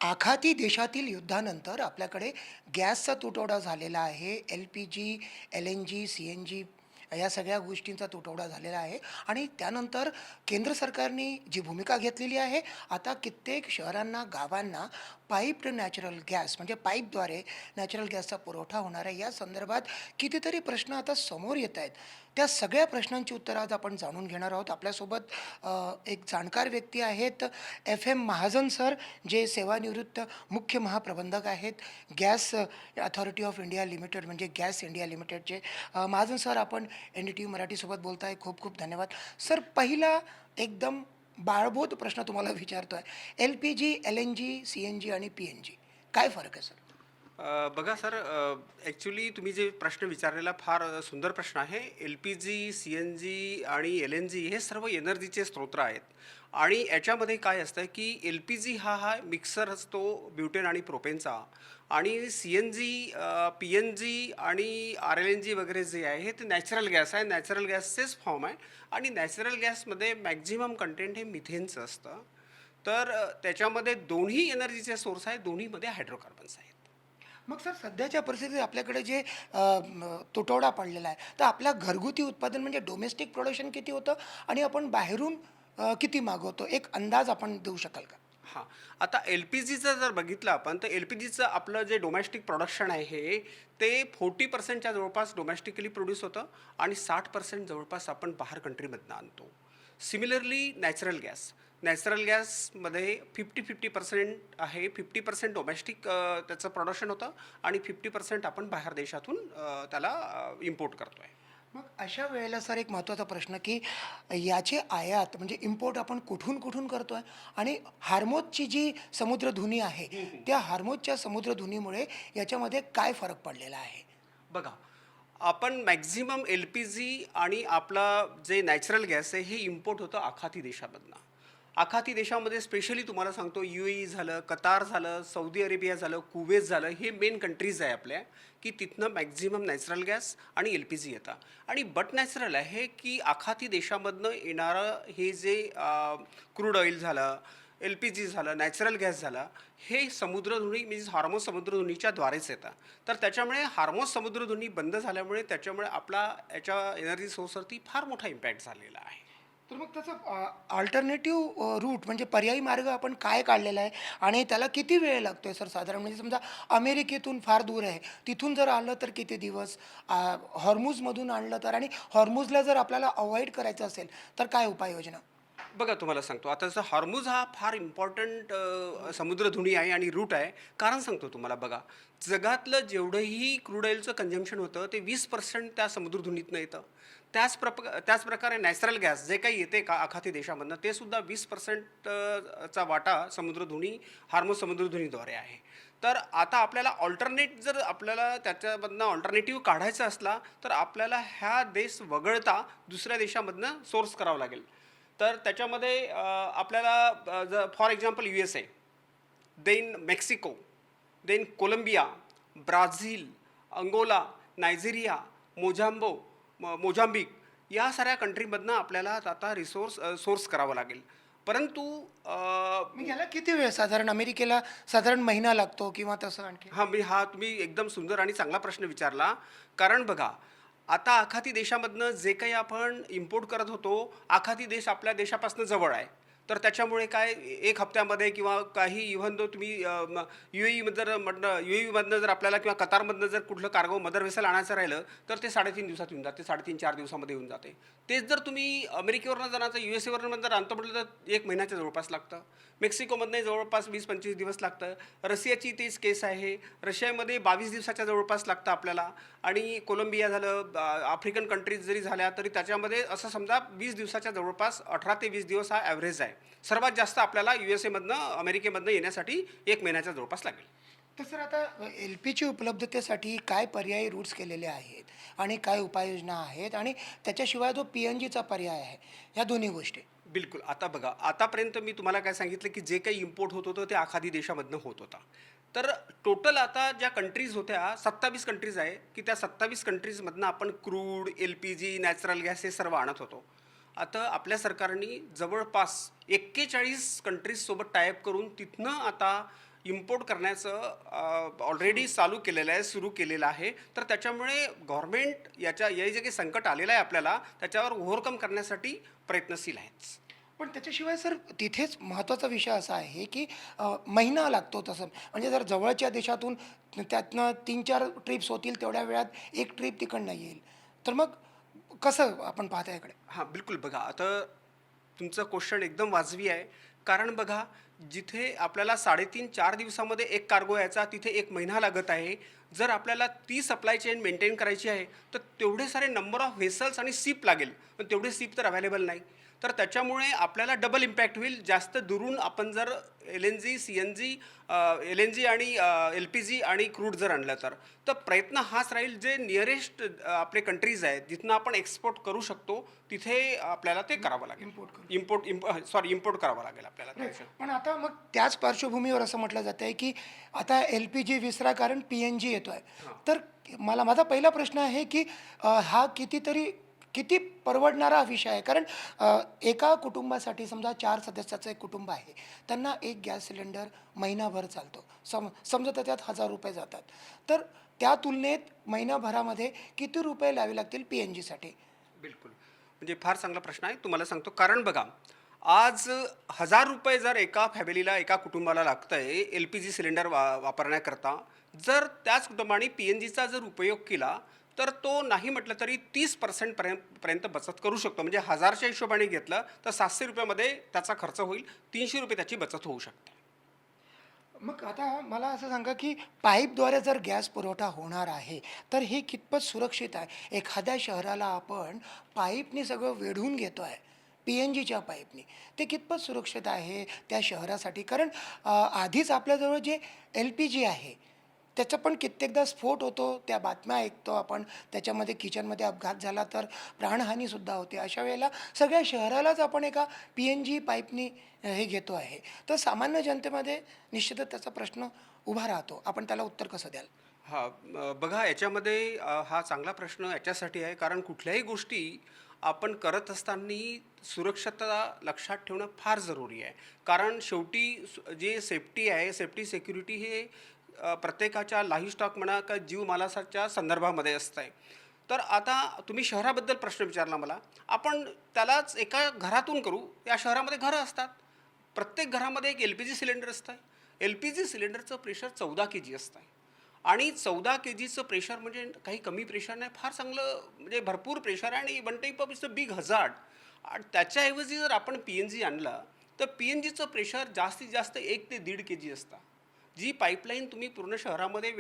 आखाती देशातील युद्धानंतर आपल्याकडे गॅसचा तुटवडा झालेला आहे. एल-पी-जी, एल-एन-जी, सी-एन-जी या सगळ्या गोष्टींचा तुटवडा झालेला आहे आणि त्यानंतर केंद्र सरकारने जी भूमिका घेतलेली आहे, आता कित्येक शहरांना, गावांना पाईप्ड नॅचरल गॅस म्हणजे पाईपद्वारे नॅचरल गॅसचा पुरवठा होणार आहे. या संदर्भात कितीतरी प्रश्न आता समोर येत आहेत. त्या सगळ्या प्रश्नांची उत्तरं आज आपण जाणून घेणार आहोत. आपल्यासोबत एक जाणकार व्यक्ती आहेत, एफ-एम महाजन सर, जे सेवानिवृत्त मुख्य महाप्रबंधक आहेत, gas authority of India limited म्हणजे गॅस इंडिया लिमिटेडचे. महाजन सर, आपण NDTV मराठीसोबत बोलताय. खूप खूप धन्यवाद. सर, पहिला एकदम बाळबोध प्रश्न तुम्हाला विचारतोय. एल-पी-जी, एल-एन-जी, सी-एन-जी आणि पी-एन-जी काय फरक आहे सर? बघा सर, ॲक्च्युली तुम्ही जे प्रश्न विचारलेला फार सुंदर प्रश्न आहे. LPG, CNG आणि LNG हे सर्व एनर्जीचे स्रोत आहेत आणि याच्यामध्ये काय असतं की LPG हा मिक्सर असतो ब्युटेन आणि प्रोपेनचा आणि CNG, PNG आणि RLNG वगैरे जे आहे हे ते नॅचरल गॅस आहे. नॅचरल गॅसचेच फॉर्म आहे आणि नॅचरल गॅसमध्ये मॅक्झिमम कंटेंट हे मिथेनचं असतं. तर त्याच्यामध्ये दोन्ही एनर्जीचे सोर्स आहेत, दोन्हीमध्ये हायड्रोकार्बन्स आहेत. मग सर, सध्याच्या परिस्थितीत आपल्याकडे जे तुटवडा पडलेला आहे, तर आपल्या घरगुती उत्पादन म्हणजे डोमेस्टिक प्रोडक्शन किती होतं आणि आपण बाहेरून किती मागवतो? एक अंदाज आपण देऊ शकाल का? हां. आता LPGचं जर बघितलं आपण, तर LPGचं आपलं जे डोमेस्टिक प्रोडक्शन आहे, ते 40% जवळपास डोमेस्टिकली प्रोड्यूस होतं आणि 60% जवळपास आपण बाहेर कंट्रीमधनं आणतो. सिमिलरली नॅचरल गॅसमध्ये 50-50% आहे. 50% डोमेस्टिक त्याचं प्रोडक्शन होतं आणि 50% आपण बाहेर देशातून त्याला इम्पोर्ट करतो आहे. मग अशा वेळेला सर, एक महत्त्वाचा प्रश्न, की याची आयात म्हणजे इम्पोर्ट आपण कुठून करतोय आणि हार्मोजची जी समुद्रधुनी आहे, त्या हार्मोजच्या समुद्रधुनीमुळे याच्यामध्ये काय फरक पडलेला आहे? बघा, आपण मॅक्झिमम LPG आणि आपला जे नॅचरल गॅस आहे हे इम्पोर्ट होतं आखाती देशामधनं. आखाती देशामध्ये स्पेशली तुम्हाला सांगतो, UAE झालं, कतार झालं, सौदी अरेबिया झालं, कुवेत झालं, हे मेन कंट्रीज आहे आपल्या, की तिथनं मॅक्झिमम नॅचरल गॅस आणि LPG येतं. आणि बट नॅचरल आहे की आखाती देशामधनं येणारं हे जे क्रूड ऑइल झालं, LPG झालं, नॅचरल गॅस झाला, हे समुद्रधुनी मीन्स हार्मोज समुद्रधुनीच्या द्वारेच येतात. तर त्याच्यामुळे हार्मोज समुद्रधुनी बंद झाल्यामुळे त्याच्यामुळे आपला याच्या एनर्जी सोर्सवरती फार मोठा इम्पॅक्ट झालेला आहे. तर मग त्याचं अल्टरनेटिव्ह रूट म्हणजे पर्यायी मार्ग आपण काय काढलेला आहे आणि त्याला किती वेळ लागतोय सर साधारण? म्हणजे समजा अमेरिकेतून फार दूर आहे, तिथून जर आलं तर किती दिवस? हॉर्मुजमधून आणलं तर, आणि हॉर्मुजला जर आपल्याला अव्हॉइड करायचं असेल तर काय उपाययोजना? बघा, तुम्हाला सांगतो आता, जसं हॉर्मुझ हा फार इम्पॉर्टंट समुद्रधुनी आहे आणि रूट आहे. कारण सांगतो तुम्हाला, बघा, जगातलं जेवढंही क्रूड ऑइलचं कन्झम्पशन होतं ते 20% त्या समुद्रधुनीतनं येतं. त्याच प्रकारे नॅचरल गॅस जे काही येते का आखाती देशामधनं, ते सुद्धा 20% चा वाटा समुद्रधुनी हार्मोज समुद्रधुनीद्वारे आहे. तर आता आपल्याला जर आपल्याला त्याच्यामधनं ऑल्टरनेटिव्ह काढायचा असला तर आपल्याला ह्या देश वगळता दुसऱ्या देशामधनं सोर्स करावं लागेल. तर त्याच्यामध्ये आपल्याला जर for example USA, then Mexico, then Colombia, Brazil, Angola, Nigeria, मोझांबो मोझांबिक या साऱ्या कंट्रीमधनं आपल्याला आता सोर्स करावं लागेल. परंतु मग याला किती वेळ साधारण? अमेरिकेला साधारण महिना लागतो किंवा तसं आणखी? हा तुम्ही एकदम सुंदर आणि चांगला प्रश्न विचारला. कारण बघा, आता आखाती देशामधनं जे काही आपण इम्पोर्ट करत होतो, आखाती देश आपल्या देशापासून जवळ आहे. तर त्याच्यामुळे काय, 1 हप्त्यामध्ये किंवा काही, इव्हन दो तुम्ही UAE मधनं जर आपल्याला किंवा कतारमधनं जर कुठलं कार्गो मदर वेसल आणायचं राहिलं तर ते 3.5 दिवसात येऊन जाते, 3.5-4 दिवसामध्ये येऊन जाते. तेच जर तुम्ही अमेरिकेवरनं जाण्याचं USA जर आणतो म्हटलं तर 1 महिन्याच्या जवळपास लागतं. मेक्सिकोमधनंही जवळपास 20-25 दिवस लागतं. रशियाची तीच केस आहे. रशियामध्ये 22 दिवसाच्या जवळपास लागतं आपल्याला. आणि कोलंबिया झालं, आफ्रिकन कंट्रीज जरी झाल्या तरी त्याच्यामध्ये असं समजा 20 दिवसाच्या जवळपास 18 ते 20 दिवस हा ॲव्हरेज आहे. सर्वात जास्त आपल्याला USA मधनं अमेरिकेमधनं येण्यासाठी 1 महिन्याच्या जवळपास लागेल. तर सर, आता LPG उपलब्धतेसाठी काय पर्यायी रूट्स केलेले आहेत आणि काय उपाययोजना आहेत, आणि त्याच्याशिवाय जो PNGचा पर्याय आहे, ह्या दोन्ही गोष्टी? बिलकुल. आता बघा, आतापर्यंत मी तुम्हाला काय सांगितलं की जे काही इम्पोर्ट होत होतं ते आखाती देशामधनं होत होता. तर टोटल आता ज्या कंट्रीज होत्या, 27 कंट्रीज आहे, की त्या 27 कंट्रीजमधनं आपण क्रूड, LPG, नॅचरल गॅस हे सर्व आणत होतो. आता आपल्या सरकारने जवळपास 41 कंट्रीजसोबत टायअप करून तिथनं आता इम्पोर्ट करण्याचं ऑलरेडी चालू केलेलं आहे, सुरू केलेलं आहे. तर त्याच्यामुळे गव्हर्नमेंट हे जे काही संकट आलेलं आहे आपल्याला, त्याच्यावर ओव्हरकम करण्यासाठी प्रयत्नशील आहेच. पण त्याच्याशिवाय सर तिथेच महत्त्वाचा विषय असा आहे की महिना लागतो तसं म्हणजे जर जवळच्या देशातून त्यातनं 3-4 ट्रिप्स होतील तेवढ्या वेळात एक ट्रिप तिकडनं येईल. तर मग कसं आपण पाहता याकडे? हां, बिलकुल. बघा, आता तुमचं क्वेश्चन एकदम वाजवी आहे. कारण बघा, जिथे आपल्याला 3.5-4 दिवसामध्ये एक कार्गो यायचा, तिथे 1 महिना लागत आहे. जर आपल्याला ती सप्लाय चेन मेंटेन करायची आहे, तर तेवढे सारे नंबर ऑफ व्हेसल्स आणि शिप लागेल. पण तेवढे शिप तर अवेलेबल नाही. तर त्याच्यामुळे आपल्याला डबल इम्पॅक्ट होईल. जास्त दुरून आपण जर LNG, CNG, LNG आणि LPG आणि क्रूड जर आणलं तर. तर प्रयत्न हाच राहील, जे निअरेस्ट आपले कंट्रीज आहेत, जिथनं आपण एक्सपोर्ट करू शकतो, तिथे आपल्याला ते करावं लागेल. इम्पोर्ट करू. इम्पोर्ट करावं लागेल आपल्याला त्याचं. पण आता मग त्याच पार्श्वभूमीवर असं म्हटलं जात आहे की आता LPG विसरा कारण PNG येतो आहे. तर माझा पहिला प्रश्न आहे की हा किती परवडणारा विषय आहे कारण एका कुटुंबासाठी समजा 4 सदस्याचं एक कुटुंब आहे त्यांना एक गॅस सिलेंडर महिनाभर चालतो समजा त्यात ₹1000 जातात तर त्या तुलनेत महिनाभरामध्ये किती रुपये लावे लागतील PNG साठी? बिलकुल. म्हणजे फार चांगला प्रश्न आहे. तुम्हाला सांगतो. कारण बघा, आज ₹1000 जर एका फॅमिलीला, एका कुटुंबाला लागतंय LPG सिलेंडर वापरण्याकरता. जर त्याच कुटुंबाने PNGचा जर उपयोग केला, तर तो नाही म्हटलं तरी 30% पर्यंत बचत करू शकतो. म्हणजे 1000च्या हिशोबाने घेतलं तर ₹700 मध्ये त्याचा खर्च होईल. ₹300 त्याची बचत होऊ शकते. मग आता मला असं सांगा की पाईपद्वारे जर गॅस पुरवठा होणार आहे तर हे कितपत सुरक्षित आहे? एखाद्या शहराला आपण पाईपनी सगळं वेढून घेतो आहे PNGच्या पाईपनी, ते कितपत सुरक्षित आहे त्या शहरासाठी? कारण आधीच आपल्याजवळ जे LPG आहे त्याचा पण कित्येकदा स्फोट होतो, त्या बातम्या ऐकतो आपण, त्याच्यामध्ये किचनमध्ये अपघात झाला तर प्राणहानीसुद्धा होते. अशा वेळेला सगळ्या शहरालाच आपण एका PNG पाईपनी हे घेतो आहे. तर सामान्य जनतेमध्ये निश्चितच त्याचा प्रश्न उभा राहतो. आपण त्याला उत्तर कसं द्याल? हां, बघा, याच्यामध्ये हा चांगला प्रश्न याच्यासाठी आहे, कारण कुठल्याही गोष्टी आपण करत असताना सुरक्षता लक्षात ठेवणं फार जरुरी आहे. कारण शेवटी जे सेफ्टी आहे, सेफ्टी सिक्युरिटी हे प्रत्येकाच्या लाईव्हस्टॉक म्हणा का जीवमालाच्या संदर्भामध्ये असतं आहे. तर आता तुम्ही शहराबद्दल प्रश्न विचारला मला. आपण त्यालाच एका घरातून करू. या शहरामध्ये घरं असतात. प्रत्येक घरामध्ये एक LPG सिलेंडर असतं. LPG सिलेंडरचं प्रेशर 14 kg असतं. आणि 14 kgचं प्रेशर म्हणजे काही कमी प्रेशर नाही, फार चांगलं, म्हणजे भरपूर प्रेशर आहे आणि one type of it's a big hazard. आणि त्याच्याऐवजी जर आपण PNG आणलं, तर PNGचं प्रेशर जास्तीत जास्त 1 ते 1.5 kg असतं. जी पाईपलाईन तुम्ही पूर्ण शहरामध्ये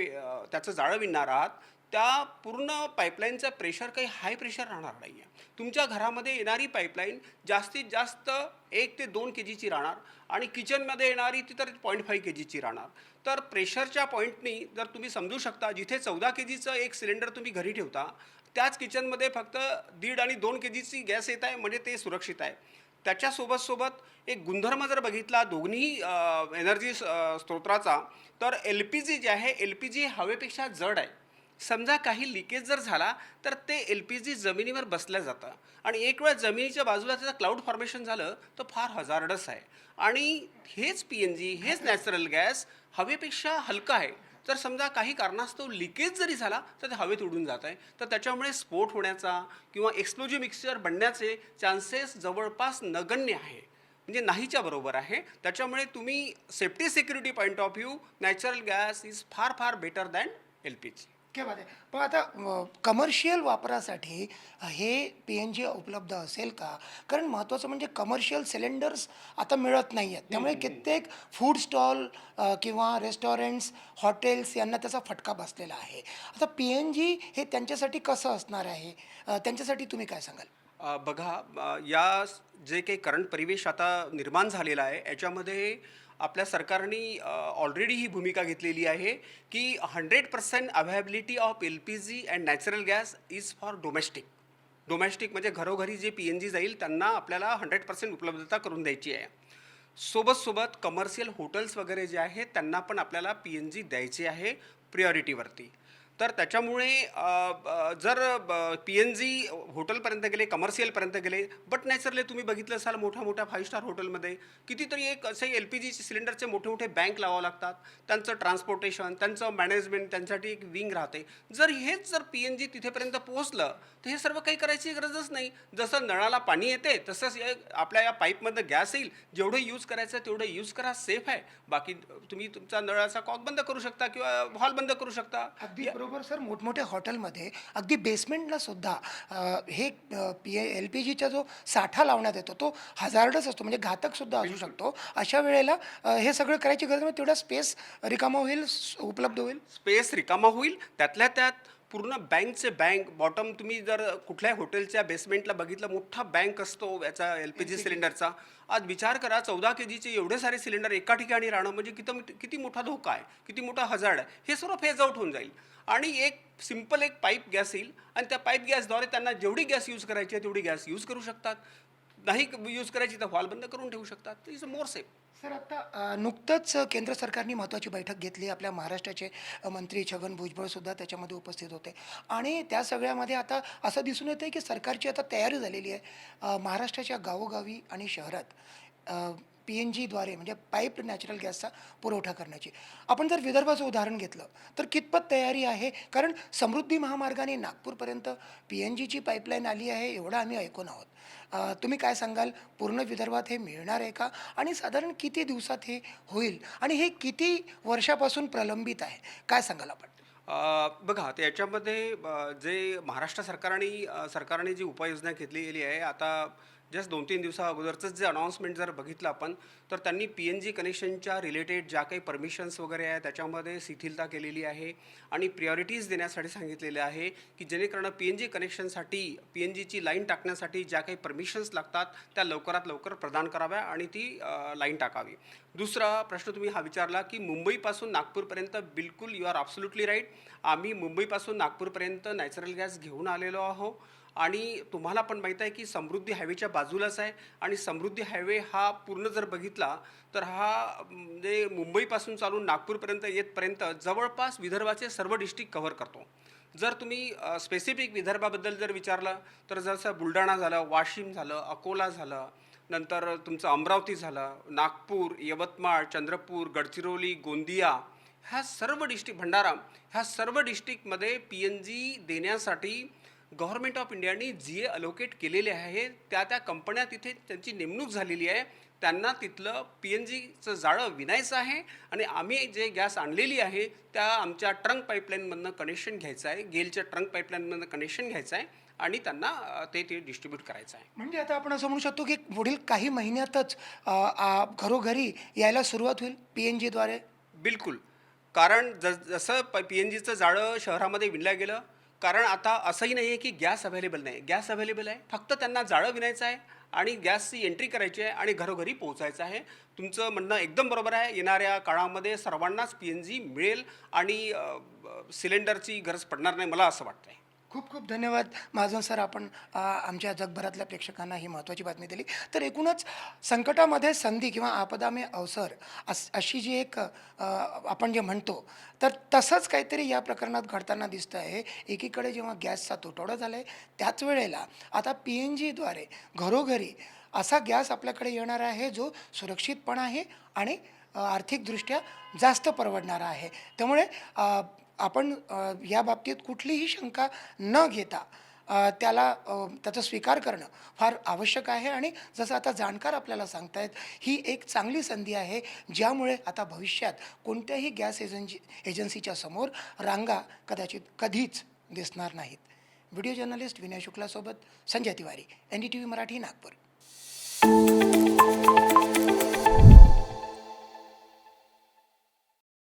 त्याचं जाळं विणणार आहात, त्या पूर्ण पाईपलाईनचं प्रेशर काही हाय प्रेशर राहणार नाही आहे. तुमच्या घरामध्ये येणारी पाईपलाईन जास्तीत जास्त 1 ते 2 kgची राहणार आणि किचनमध्ये येणारी ती तर 0.5 kgची राहणार. तर प्रेशरच्या पॉईंटनी जर तुम्ही समजू शकता, जिथे 14 kgचं एक सिलेंडर तुम्ही घरी ठेवता, त्याच किचनमध्ये फक्त 1.5 आणि 2 kgची गॅस येत आहे, म्हणजे ते सुरक्षित आहे. त्याच्यासोबत एक गुणधर्म जर बघितला दोन्ही एनर्जी स्त्रोताचा, तर LPG जे आहे, LPG हवेपेक्षा जड आहे. समजा काही लिकेज जर झाला, तर ते LPG जमिनीवर बसलं जातं आणि एक वेळ जमिनीच्या बाजूला त्याचं क्लाउड फॉर्मेशन झालं, तर फार हजार्डस आहे. आणि हेच PNG, हेच नॅचरल गॅस हवेपेक्षा हलकं आहे. तर समजा काही कारणास्तव लिकेज जरी झाला, तर ते हवेत उडून जात आहे. तर त्याच्यामुळे स्फोट होण्याचा किंवा एक्सप्लोजिव्ह मिक्सचर बनण्याचे चान्सेस जवळपास नगण्य आहे, म्हणजे नाहीच्या बरोबर आहे. त्याच्यामुळे तुम्ही safety security point of view, natural gas is far far better than LPG. क्या बात आहे. पण आता कमर्शियल वापरासाठी हे PNG उपलब्ध असेल का? कारण महत्त्वाचं म्हणजे कमर्शियल सिलेंडर्स आता मिळत नाही आहेत. त्यामुळे कित्येक फूड स्टॉल किंवा रेस्टॉरंट्स, हॉटेल्स यांना त्याचा फटका बसलेला आहे. आता PNG हे त्यांच्यासाठी कसं असणार आहे? त्यांच्यासाठी तुम्ही काय सांगाल? बघा, जे काही करंट परिवेश आता निर्माण झालेला आहे, याच्यामध्ये आपल्या सरकारने ऑलरेडी ही भूमिका घेतलेली आहे की 100% availability of LPG and natural gas is for domestic. Domestic म्हणजे घरोघरी जे PNG जाईल त्यांना आपल्याला 100% उपलब्धता करून द्यायची आहे. सोबत कमर्शियल हॉटेल्स वगैरे जे आहेत त्यांना पण आपल्याला PNG द्यायचे आहे, प्रिऑरिटीवरती. तर त्याच्यामुळे जर PNG हॉटेलपर्यंत गेले, कमर्शियलपर्यंत गेले, बट नॅचरली तुम्ही बघितलं असाल मोठ्या मोठ्या 5 स्टार हॉटेलमध्ये कितीतरी एक असे LPG सिलेंडरचे मोठे मोठे बँक लावावं लागतात. त्यांचं ट्रान्सपोर्टेशन, त्यांचं मॅनेजमेंट, त्यांच्यासाठी एक विंग राहते. जर हेच जर PNG तिथेपर्यंत पोहोचलं तर हे सर्व काही करायची गरजच नाही. जसं नळाला पाणी येते तसंच आपल्या या पाईपमधनं गॅस येईल. जेवढं यूज करायचं तेवढं यूज करा, सेफ आहे. बाकी तुम्ही तुमचा नळाचा कॉक बंद करू शकता किंवा व्हॉल्व बंद करू शकता. अगदी बरोबर सर. मोठमोठ्या हॉटेलमध्ये अगदी बेसमेंटला सुद्धा हे LPGचा जो साठा लावण्यात येतो तो हजार्डच असतो, म्हणजे घातक सुद्धा असू शकतो. अशा वेळेला हे सगळं करायची गरज नाही, तेवढा स्पेस रिकामा होईल, उपलब्ध होईल. स्पेस रिकामा होईल. त्यातल्या त्यात पूर्ण बँकचे बँक बॉटम तुम्ही जर कुठल्याही हॉटेलच्या बेसमेंटला बघितलं, मोठा बँक असतो याचा LPG सिलेंडरचा. आज विचार करा 14 kgचे एवढे सारे सिलेंडर एका ठिकाणी राहणं म्हणजे किती मोठा धोका आहे, किती मोठा हजार्ड आहे. हे सर्व फेज आउट होऊन जाईल आणि एक सिम्पल एक पाईप गॅस येईल आणि त्या पाईप गॅसद्वारे त्यांना जेवढी गॅस यूज करायची आहे तेवढी गॅस यूज करू शकतात. नाही यूज करायची तर व्हॉल्व बंद करून ठेवू शकतात. Is more safe. सर, आता नुकतंच केंद्र सरकारने महत्त्वाची बैठक घेतली. आपल्या महाराष्ट्राचे मंत्री छगन भुजबळ सुद्धा त्याच्यामध्ये उपस्थित होते आणि त्या सगळ्यामध्ये आता असं दिसून येतं आहे की सरकारची आता तयारी झालेली आहे महाराष्ट्राच्या गावोगावी आणि शहरात PNGद्वारे म्हणजे पाईप नॅचरल गॅसचा पुरवठा करण्याची. आपण जर विदर्भाचं उदाहरण घेतलं तर कितपत तयारी आहे? कारण समृद्धी महामार्गाने नागपूरपर्यंत PNGची पाईपलाईन आली आहे एवढं आम्ही ऐकून आहोत. तुम्ही काय सांगाल? पूर्ण विदर्भात हे मिळणार आहे का? आणि साधारण किती दिवसात हे होईल? आणि हे किती वर्षापासून प्रलंबित आहे? काय सांगाल आपण? बघा ते याच्यामध्ये जे महाराष्ट्र सरकारने जी उपाययोजना घेतली गेली आहे, आता जस्ट 2-3 दिवसा अगोदरचंच जे अनाऊन्समेंट जर बघितलं आपण तर त्यांनी PNG कनेक्शनच्या रिलेटेड ज्या काही परमिशन्स वगैरे आहे त्याच्यामध्ये शिथिलता केलेली आहे आणि प्रायोरिटीज देण्यासाठी सांगितलेले आहे की जेणेकरून PNG कनेक्शनसाठी PNGची लाईन टाकण्यासाठी ज्या काही परमिशन्स लागतात त्या लवकरात लवकर प्रदान कराव्या आणि ती लाईन टाकावी. दुसरा प्रश्न तुम्ही हा विचारला की मुंबईपासून नागपूरपर्यंत, बिलकुल यू आर ॲब्सोल्युटली राईट. आम्ही मुंबईपासून नागपूरपर्यंत नॅचरल गॅस घेऊन आलेलो आहोत आणि तुम्हाला पण माहीत आहे की समृद्धी हायवेच्या बाजूलाच आहे आणि समृद्धी हायवे हा पूर्ण जर बघितला तर हा म्हणजे मुंबईपासून चालून नागपूरपर्यंत येतपर्यंत जवळपास विदर्भाचे सर्व डिस्ट्रिक्ट कव्हर करतो. जर तुम्ही स्पेसिफिक विदर्भाबद्दल जर विचारलं तर जसं बुलढाणा झालं, वाशिम झालं, अकोला झालं, नंतर तुमचं अमरावती झालं, नागपूर, यवतमाळ, चंद्रपूर, गडचिरोली, गोंदिया, ह्या सर्व डिस्ट्रिक्ट, भंडारा, ह्या सर्व डिस्ट्रिक्टमध्ये PNG देण्यासाठी गव्हर्नमेंट ऑफ इंडियाने GA अलोकेट केलेले आहे. त्या कंपन्या तिथे त्यांची नेमणूक झालेली आहे. त्यांना तिथलं PNGचं जाळं विणायचं आहे आणि आम्ही जे गॅस आणलेली आहे त्या आमच्या ट्रंक पाईपलाईनमधनं कनेक्शन घ्यायचं आहे, गेलच्या ट्रंक पाईपलाईनमधनं कनेक्शन घ्यायचं आहे आणि त्यांना ते डिस्ट्रीब्यूट करायचं आहे. म्हणजे आता आपण असं म्हणू शकतो की पुढील काही महिन्यातच घरोघरी यायला सुरुवात होईल PNGद्वारे. बिलकुल. कारण जसं PNGचं जाळं शहरामध्ये विणलं गेलं, कारण आता असंही नाही आहे की गॅस अवेलेबल नाही. गॅस अवेलेबल आहे, फक्त त्यांना जाळं विणायचं आहे आणि गॅसची एंट्री करायची आहे आणि घरोघरी पोहोचायचं आहे. तुमचं म्हणणं एकदम बरोबर आहे. येणाऱ्या काळामध्ये सर्वांनाच PNG मिळेल आणि सिलेंडरची गरज पडणार नाही, मला असं वाटतं आहे. खूप खूप धन्यवाद महाजन सर. आपण आमच्या जगभरातल्या प्रेक्षकांना ही महत्त्वाची बातमी दिली. तर एकूणच संकटामध्ये संधी किंवा आपदा में अवसर अशी जी एक आपण जे म्हणतो तर तसंच काहीतरी या प्रकरणात घडताना दिसतं आहे. एकीकडे जेव्हा गॅसचा तुटवडा झाला आहे त्याच वेळेला आता PNGद्वारे घरोघरी असा गॅस आपल्याकडे येणार आहे जो सुरक्षित पण आहे आणि आर्थिकदृष्ट्या जास्त परवडणारा आहे. त्यामुळे आपण या बाबतीत कुठलीही शंका न घेता त्याचा स्वीकार करणं फार आवश्यक आहे. आणि जसं आता जाणकार आपल्याला सांगतायत ही एक चांगली संधी आहे ज्यामुळे आता भविष्यात कोणत्याही गॅस एजन्सीच्या समोर रांगा कदाचित कधीच दिसणार नाहीत. व्हिडिओ जर्नलिस्ट विनय शुक्लासोबत संजय तिवारी, NDTV मराठी, नागपूर.